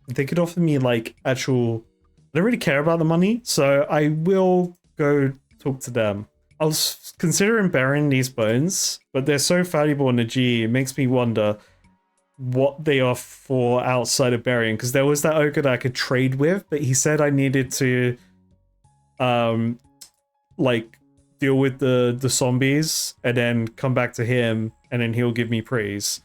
They could offer me, like, actual... I don't really care about the money, so I will go talk to them. I was considering burying these bones, but they're so valuable in the G, it makes me wonder what they are for outside of burying, because there was that ogre that I could trade with, but he said I needed to, like, deal with the zombies, and then come back to him, and then he'll give me praise.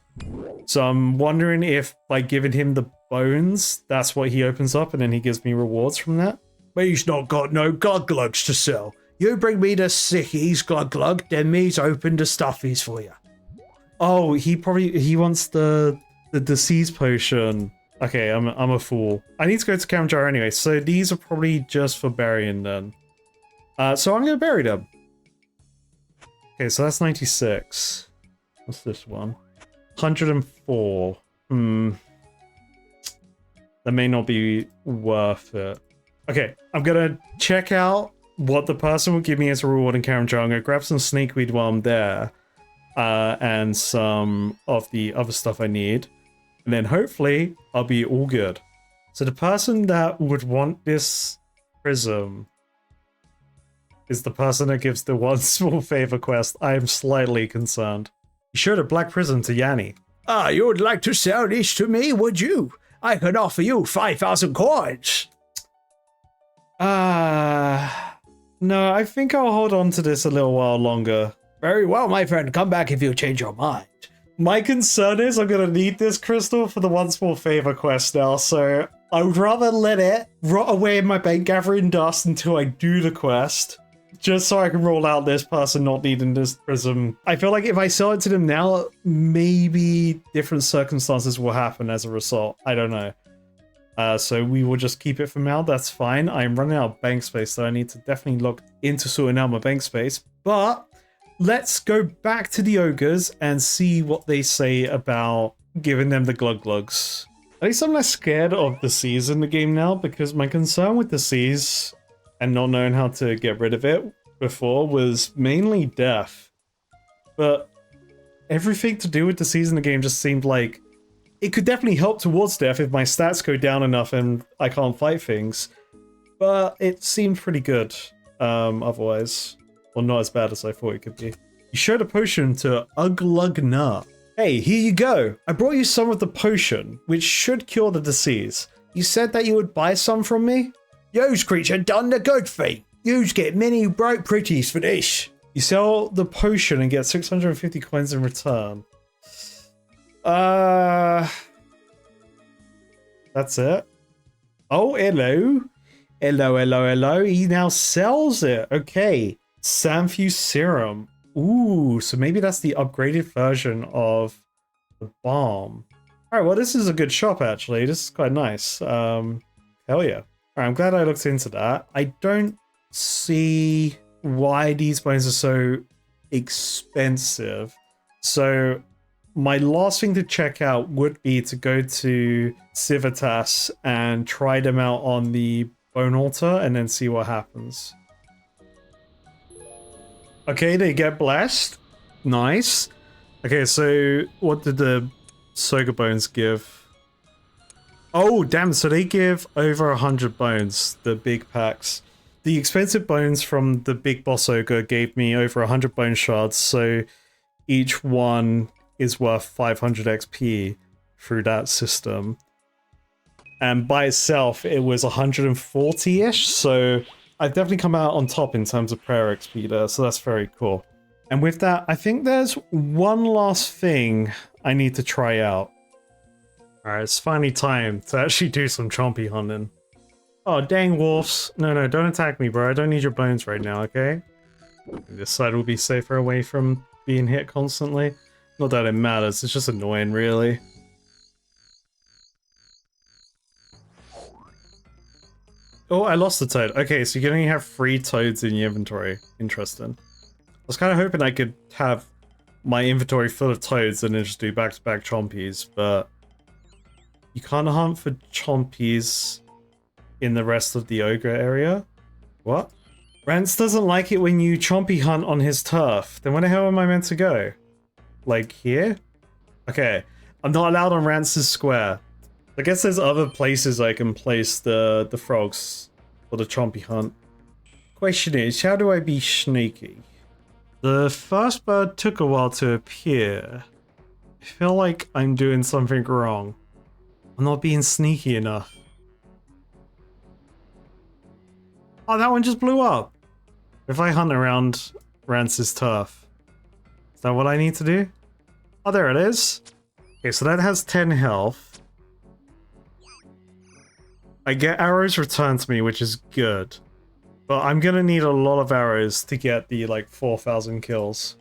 So I'm wondering if, by giving him the bones, that's what he opens up, and then he gives me rewards from that? Me's not got no glug-glugs to sell. You bring me the sickies glug-glug, then me's open the stuffies for you. Oh, he wants the disease potion. Okay, I'm a fool. I need to go to Karamjar anyway, so these are probably just for burying then. So I'm gonna bury them. Okay, so that's 96. What's this one? 104. That may not be worth it. Okay, I'm gonna check out what the person will give me as a reward in Karamjar. I'm gonna grab some snakeweed while I'm there. And some of the other stuff I need. And then hopefully I'll be all good. So the person that would want this prism is the person that gives the one small favor quest. I am slightly concerned. You showed a black prism to Yanni. Ah, you would like to sell this to me, would you? I can offer you 5,000 coins. No, I think I'll hold on to this a little while longer. Very well, my friend. Come back if you change your mind. My concern is I'm going to need this crystal for the one small favor quest now, so I would rather let it rot away in my bank gathering dust until I do the quest, just so I can roll out this person not needing this prism. I feel like if I sell it to them now, maybe different circumstances will happen as a result. I don't know. So we will just keep it for now. That's fine. I'm running out of bank space, so I need to definitely look into sorting out my bank space. But let's go back to the ogres and see what they say about giving them the glug-glugs. At least I'm less scared of the seas in the game now, because my concern with the seas and not knowing how to get rid of it before was mainly death. But everything to do with the seas in the game just seemed like it could definitely help towards death if my stats go down enough and I can't fight things. But it seemed pretty good otherwise. Well, not as bad as I thought it could be. You showed a potion to Uglugna. Hey, here you go. I brought you some of the potion, which should cure the disease. You said that you would buy some from me? Yo's creature done the good thing. Yo's get many bright pretties for this. You sell the potion and get 650 coins in return. That's it. Oh, hello. Hello. He now sells it. Okay. Samfuse serum. Ooh, so maybe that's the upgraded version of the balm. Alright, well, this is a good shop, actually. This is quite nice. Hell yeah. Alright, I'm glad I looked into that. I don't see why these bones are so expensive. So my last thing to check out would be to go to Civitas and try them out on the bone altar and then see what happens. Okay, they get blessed. Nice. Okay, so what did the Soga bones give? Oh, damn, so they give over 100 bones, the big packs. The expensive bones from the big boss ogre gave me over 100 bone shards, so each one is worth 500 XP through that system. And by itself, it was 140-ish, so I've definitely come out on top in terms of prayer XP there, so that's very cool. And with that, I think there's one last thing I need to try out. Alright, it's finally time to actually do some chompy hunting. Oh, dang wolves. No, don't attack me, bro. I don't need your bones right now, okay? This side will be safer away from being hit constantly. Not that it matters, it's just annoying, really. Oh, I lost the toad. Okay, so you can only have 3 toads in your inventory. Interesting. I was kind of hoping I could have my inventory full of toads and then just do back-to-back chompies, but you can't hunt for chompies in the rest of the ogre area? What? Rance doesn't like it when you chompy hunt on his turf. Then where the hell am I meant to go? Like here? Okay, I'm not allowed on Rance's square. I guess there's other places I can place the frogs for the chompy hunt. Question is, how do I be sneaky? The first bird took a while to appear. I feel like I'm doing something wrong. I'm not being sneaky enough. Oh, that one just blew up. If I hunt around Rance's turf, is that what I need to do? Oh, there it is. Okay, so that has 10 health. I get arrows returned to me, which is good. But I'm gonna need a lot of arrows to get the, like, 4,000 kills.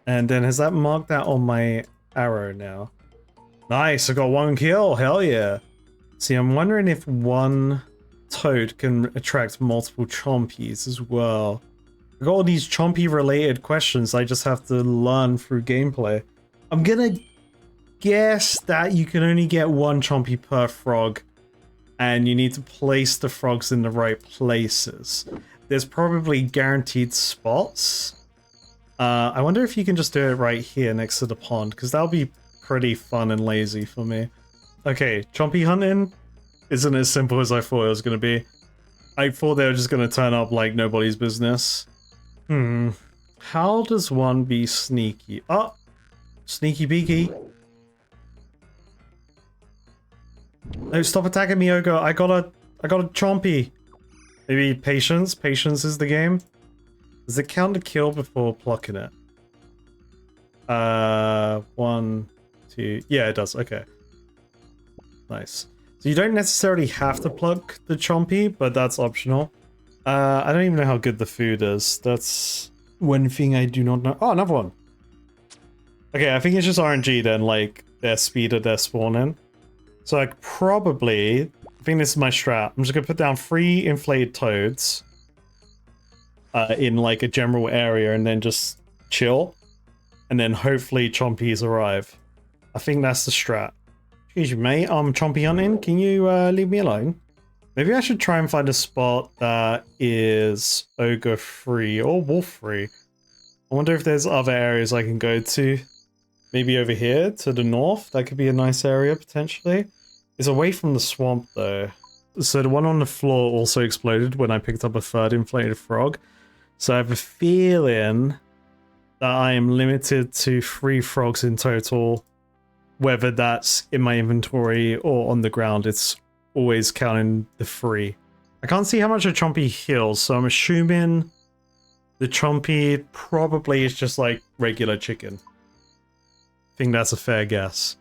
And then has that marked that on my arrow now? Nice, I got 1 kill, hell yeah. See, I'm wondering if one toad can attract multiple chompies as well. I got all these chompy related questions I just have to learn through gameplay. I'm gonna guess that you can only get 1 chompy per frog, and you need to place the frogs in the right places. There's probably guaranteed spots. I wonder if you can just do it right here next to the pond, because that'll be pretty fun and lazy for me. Okay, chompy hunting isn't as simple as I thought it was going to be. I thought they were just going to turn up like nobody's business. How does one be sneaky? Oh, sneaky beaky. No, stop attacking me, Ogre. I got a chompy. Maybe patience? Patience is the game? Does it count to kill before plucking it? 1, 2... Yeah, it does. Okay. Nice. So you don't necessarily have to pluck the chompy, but that's optional. I don't even know how good the food is. That's one thing I do not know. Oh, another one. Okay, I think it's just RNG then, like, their speed of their spawning. So I probably... I think this is my strat. I'm just gonna put down 3 inflated toads in like a general area and then just chill. And then hopefully chompies arrive. I think that's the strat. Excuse me, mate. I'm chompy hunting. Can you leave me alone? Maybe I should try and find a spot that is ogre free or wolf free. I wonder if there's other areas I can go to. Maybe over here to the north. That could be a nice area potentially. It's away from the swamp though. So the one on the floor also exploded when I picked up a 3rd inflated frog. So I have a feeling that I am limited to 3 frogs in total whether that's in my inventory or on the ground, it's always counting the 3. I can't see how much a Chompy heals, so I'm assuming the Chompy probably is just like regular chicken. I think that's a fair guess.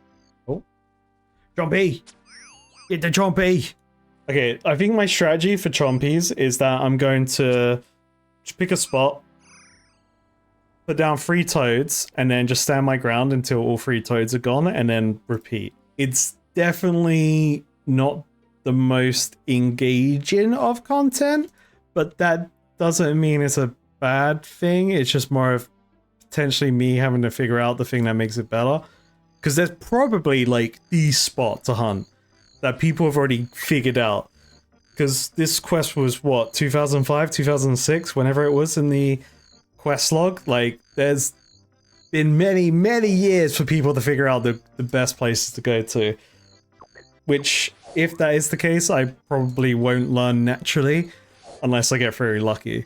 Oh. Chompy! Get the Chompy! Okay, I think my strategy for Chompies is that I'm going to just pick a spot, put down 3 toads, and then just stand my ground until all 3 toads are gone, and then repeat. It's definitely not the most engaging of content, but that doesn't mean it's a bad thing. It's just more of potentially me having to figure out the thing that makes it better. Because there's probably like the spot to hunt that people have already figured out. Because this quest was what, 2005, 2006, whenever it was in the quest log. Like, there's been many, many years for people to figure out the best places to go to. Which, if that is the case, I probably won't learn naturally unless I get very lucky.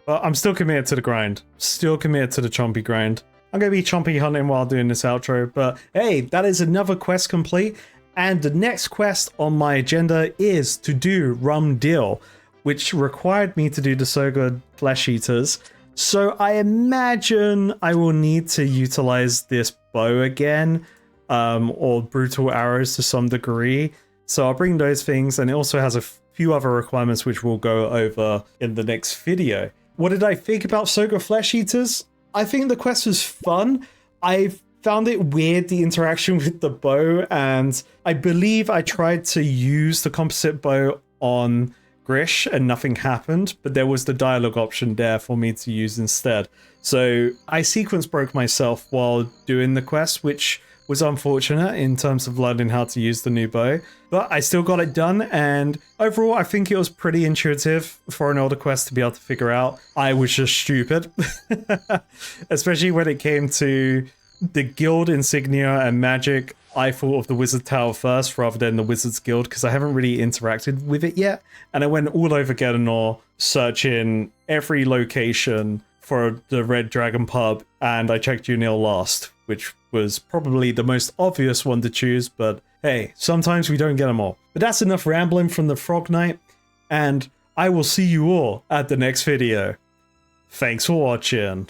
But I'm still committed to the grind. Still committed to the Chompy grind. I'm going to be Chompy hunting while doing this outro, but hey, that is another quest complete. And the next quest on my agenda is to do Rum Deal, which required me to do the So Good Flesh Eaters. So I imagine I will need to utilize this bow again, or brutal arrows to some degree. So I'll bring those things, and it also has a few other requirements which we'll go over in the next video. What did I think about So Good Flesh Eaters? I think the quest was fun. I found it weird, the interaction with the bow, and I believe I tried to use the composite bow on Grish and nothing happened, but there was the dialogue option there for me to use instead. So I sequence broke myself while doing the quest, which was unfortunate in terms of learning how to use the new bow, but I still got it done, and overall I think it was pretty intuitive for an older quest to be able to figure out. I was just stupid, especially when it came to the guild insignia and magic. I thought of the Wizard Tower first rather than the Wizard's Guild because I haven't really interacted with it yet, and I went all over Gedanor searching every location for the Red Dragon Pub, and I checked Unil last, which was probably the most obvious one to choose, but hey, sometimes we don't get them all. But that's enough rambling from the Frog Knight, and I will see you all at the next video. Thanks for watching.